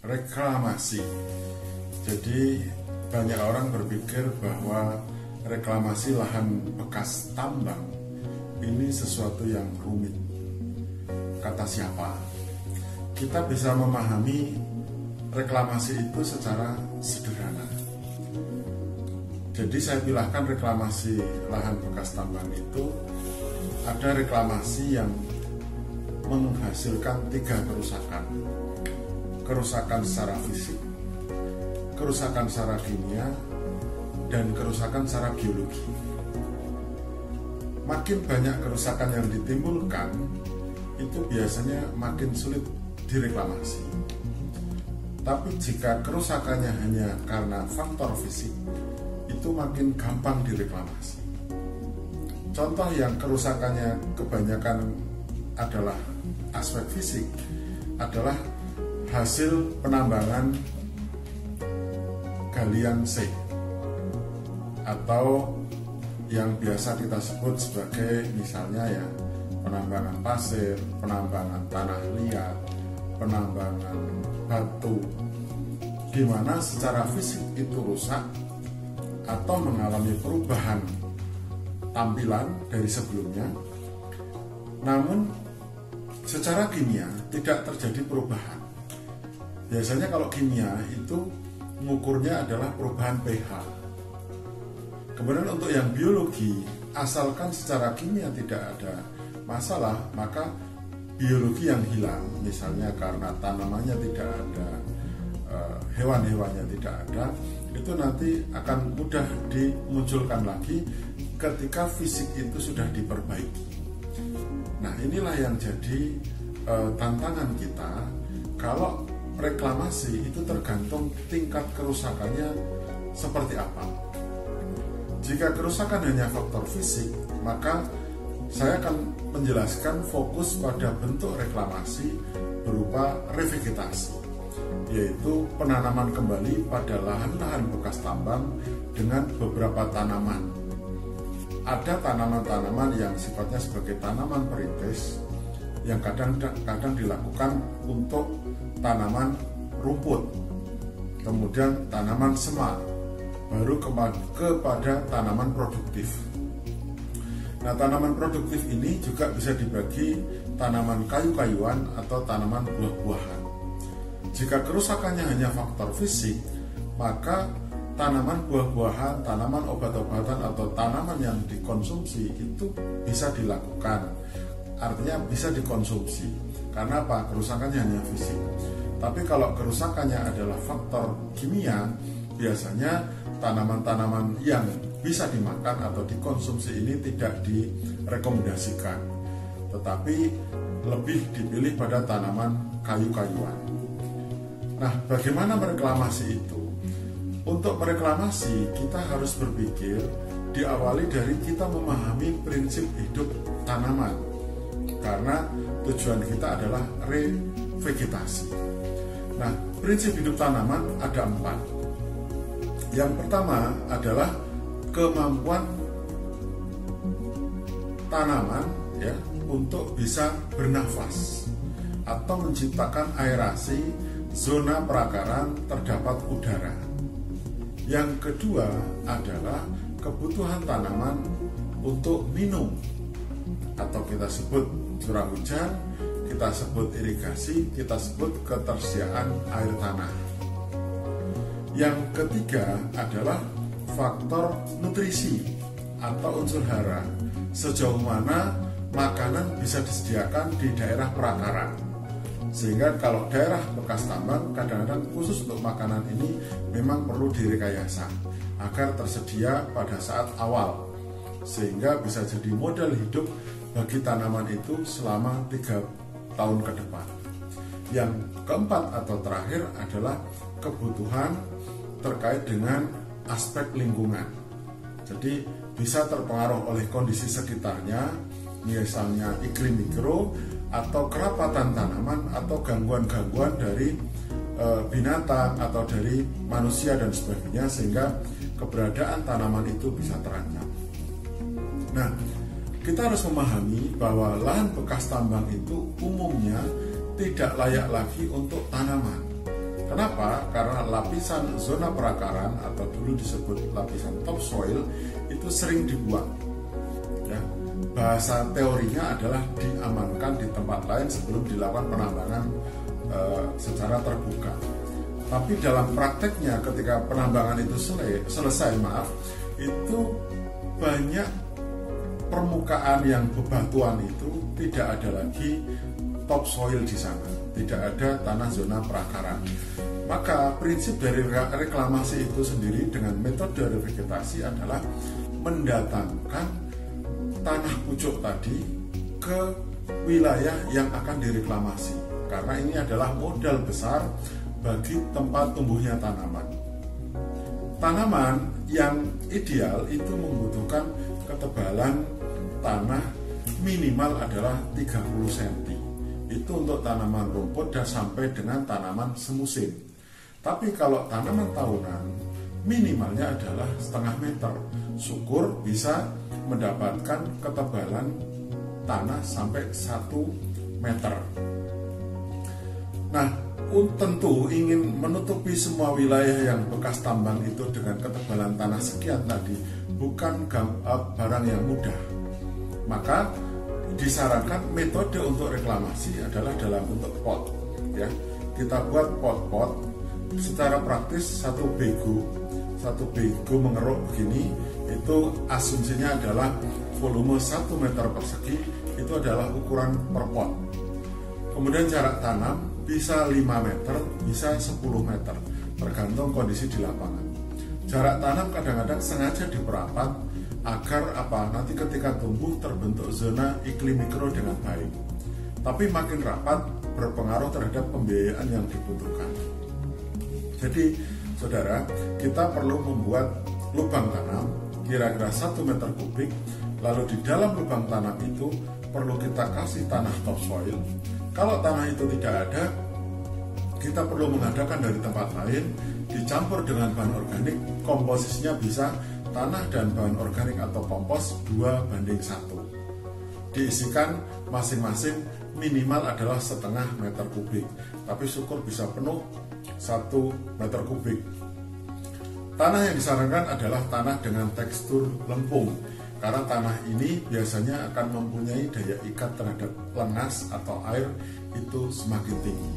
Reklamasi. Jadi banyak orang berpikir bahwa reklamasi lahan bekas tambang ini sesuatu yang rumit. Kata siapa? Kita bisa memahami reklamasi itu secara sederhana. Jadi saya bilangkan reklamasi lahan bekas tambang itu ada reklamasi yang menghasilkan 3 kerusakan. Kerusakan secara fisik, kerusakan secara kimia, dan kerusakan secara biologi. Makin banyak kerusakan yang ditimbulkan, itu biasanya makin sulit direklamasi. Tapi jika kerusakannya hanya karena faktor fisik, itu makin gampang direklamasi. Contoh yang kerusakannya kebanyakan adalah aspek fisik adalah hasil penambangan galian C atau yang biasa kita sebut sebagai misalnya ya penambangan pasir, penambangan tanah liat, penambangan batu, di mana secara fisik itu rusak atau mengalami perubahan tampilan dari sebelumnya, namun secara kimia tidak terjadi perubahan. Biasanya kalau kimia itu mengukurnya adalah perubahan pH. Kemudian untuk yang biologi, asalkan secara kimia tidak ada masalah, maka biologi yang hilang, misalnya karena tanamannya tidak ada, hewan-hewannya tidak ada, itu nanti akan mudah dimunculkan lagi ketika fisik itu sudah diperbaiki. Nah, inilah yang jadi tantangan kita. Kalau reklamasi itu tergantung tingkat kerusakannya seperti apa. Jika kerusakan hanya faktor fisik, maka saya akan menjelaskan fokus pada bentuk reklamasi berupa revegetasi, yaitu penanaman kembali pada lahan-lahan bekas tambang dengan beberapa tanaman. Ada tanaman-tanaman yang sifatnya sebagai tanaman perintis yang kadang dilakukan untuk tanaman rumput, kemudian tanaman semak, baru kepada tanaman produktif. Nah, tanaman produktif ini juga bisa dibagi tanaman kayu-kayuan atau tanaman buah-buahan. Jika kerusakannya hanya faktor fisik, maka tanaman buah-buahan, tanaman obat-obatan atau tanaman yang dikonsumsi itu bisa dilakukan. Artinya bisa dikonsumsi. Karena apa? Kerusakannya hanya fisik. Tapi kalau kerusakannya adalah faktor kimia, biasanya tanaman-tanaman yang bisa dimakan atau dikonsumsi ini tidak direkomendasikan, tetapi lebih dipilih pada tanaman kayu-kayuan. Nah, bagaimana mereklamasi itu? Untuk mereklamasi, kita harus berpikir diawali dari kita memahami prinsip hidup tanaman, karena tujuan kita adalah revegetasi. Nah, prinsip hidup tanaman ada 4. Yang pertama adalah kemampuan tanaman ya untuk bisa bernafas atau menciptakan aerasi zona perakaran terdapat udara. Yang kedua adalah kebutuhan tanaman untuk minum atau kita sebut curah hujan, kita sebut irigasi, kita sebut ketersediaan air tanah. Yang ketiga adalah faktor nutrisi atau unsur hara, sejauh mana makanan bisa disediakan di daerah perakaran. Sehingga kalau daerah bekas tambang kadang-kadang khusus untuk makanan ini memang perlu direkayasa agar tersedia pada saat awal, sehingga bisa jadi modal hidup bagi tanaman itu selama 3 tahun ke depan. Yang keempat atau terakhir adalah kebutuhan terkait dengan aspek lingkungan. Jadi bisa terpengaruh oleh kondisi sekitarnya, misalnya iklim mikro atau kerapatan tanaman atau gangguan-gangguan dari binatang atau dari manusia dan sebagainya, sehingga keberadaan tanaman itu bisa terancam. Nah, kita harus memahami bahwa lahan bekas tambang itu umumnya tidak layak lagi untuk tanaman. Kenapa? Karena lapisan zona perakaran atau dulu disebut lapisan topsoil itu sering dibuang. Ya, bahasa teorinya adalah diamankan di tempat lain sebelum dilakukan penambangan secara terbuka. Tapi dalam prakteknya ketika penambangan itu selesai, itu banyak permukaan yang bebatuan itu tidak ada lagi topsoil di sana, tidak ada tanah zona perakaran. Maka prinsip dari reklamasi itu sendiri dengan metode revegetasi adalah mendatangkan tanah pucuk tadi ke wilayah yang akan direklamasi, karena ini adalah modal besar bagi tempat tumbuhnya tanaman. Tanaman yang ideal itu membutuhkan ketebalan tanah minimal adalah 30 cm. Itu untuk tanaman rumput dan sampai dengan tanaman semusim. Tapi kalau tanaman tahunan minimalnya adalah setengah meter. Syukur bisa mendapatkan ketebalan tanah sampai 1 meter. Nah, tentu ingin menutupi semua wilayah yang bekas tambang itu dengan ketebalan tanah sekian tadi bukan barang yang mudah. Maka disarankan metode untuk reklamasi adalah dalam bentuk pot. Ya, kita buat pot-pot. Secara praktis satu bego mengeruk begini, itu asumsinya adalah volume 1 meter persegi, itu adalah ukuran per pot. Kemudian jarak tanam bisa 5 meter, bisa 10 meter, tergantung kondisi di lapangan. Jarak tanam kadang-kadang sengaja diperapat agar nanti ketika tumbuh terbentuk zona iklim mikro dengan baik. Tapi makin rapat berpengaruh terhadap pembiayaan yang dibutuhkan. Jadi, saudara, kita perlu membuat lubang tanam kira-kira 1 meter kubik, lalu di dalam lubang tanam itu perlu kita kasih tanah topsoil. Kalau tanah itu tidak ada, kita perlu mengadakan dari tempat lain, dicampur dengan bahan organik, komposisinya bisa tanah dan bahan organik atau kompos 2:1. Diisikan masing-masing minimal adalah setengah meter kubik, tapi syukur bisa penuh 1 meter kubik. Tanah yang disarankan adalah tanah dengan tekstur lempung, karena tanah ini biasanya akan mempunyai daya ikat terhadap lengas atau air itu semakin tinggi.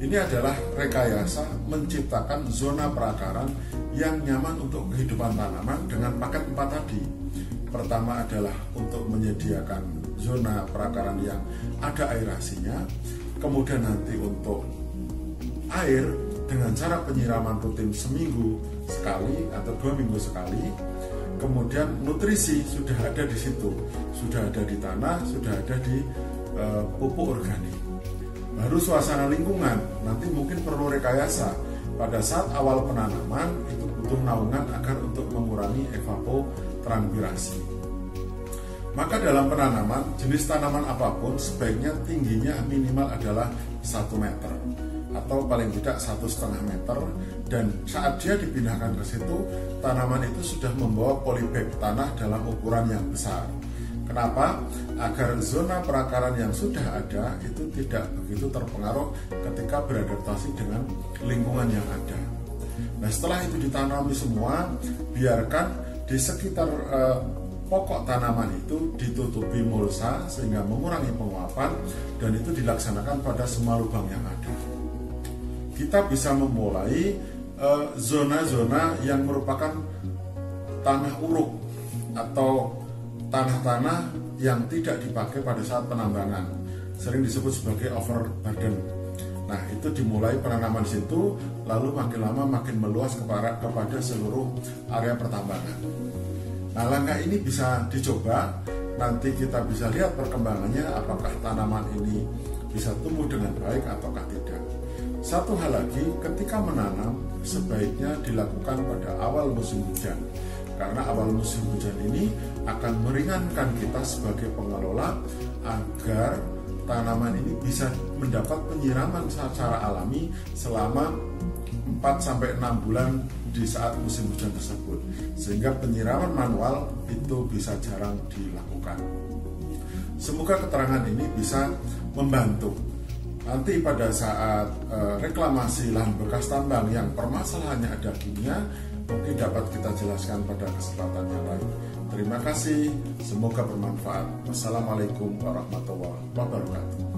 Ini adalah rekayasa menciptakan zona perakaran yang nyaman untuk kehidupan tanaman dengan paket 4 tadi. Pertama adalah untuk menyediakan zona perakaran yang ada aerasinya, kemudian nanti untuk air dengan cara penyiraman rutin seminggu sekali atau 2 minggu sekali. Kemudian nutrisi sudah ada di situ, sudah ada di tanah, sudah ada di pupuk organik. Baru suasana lingkungan, nanti mungkin perlu rekayasa. Pada saat awal penanaman itu butuh naungan agar untuk mengurangi evapotranspirasi. Maka dalam penanaman, jenis tanaman apapun sebaiknya tingginya minimal adalah 1 meter atau paling tidak 1,5 meter, dan saat dia dipindahkan ke situ, tanaman itu sudah membawa polybag tanah dalam ukuran yang besar. Kenapa? Agar zona perakaran yang sudah ada itu tidak begitu terpengaruh ketika beradaptasi dengan lingkungan yang ada. Nah, setelah itu ditanami semua, biarkan di sekitar pokok tanaman itu ditutupi mulsa sehingga mengurangi penguapan, dan itu dilaksanakan pada semua lubang yang ada. Kita bisa memulai zona-zona yang merupakan tanah uruk atau tanah-tanah yang tidak dipakai pada saat penambangan, sering disebut sebagai overburden. Nah, itu dimulai penanaman situ, lalu makin lama makin meluas kepada seluruh area pertambangan. Nah, langkah ini bisa dicoba, nanti kita bisa lihat perkembangannya, apakah tanaman ini bisa tumbuh dengan baik ataukah tidak. Satu hal lagi, ketika menanam sebaiknya dilakukan pada awal musim hujan, karena awal musim hujan ini akan meringankan kita sebagai pengelola agar tanaman ini bisa mendapat penyiraman secara alami selama 4-6 bulan di saat musim hujan tersebut, sehingga penyiraman manual itu bisa jarang dilakukan. Semoga keterangan ini bisa membantu nanti pada saat reklamasi lahan bekas tambang yang permasalahannya ada kimia, mungkin dapat kita jelaskan pada kesempatan yang lain. Terima kasih, semoga bermanfaat. Wassalamualaikum warahmatullahi wabarakatuh.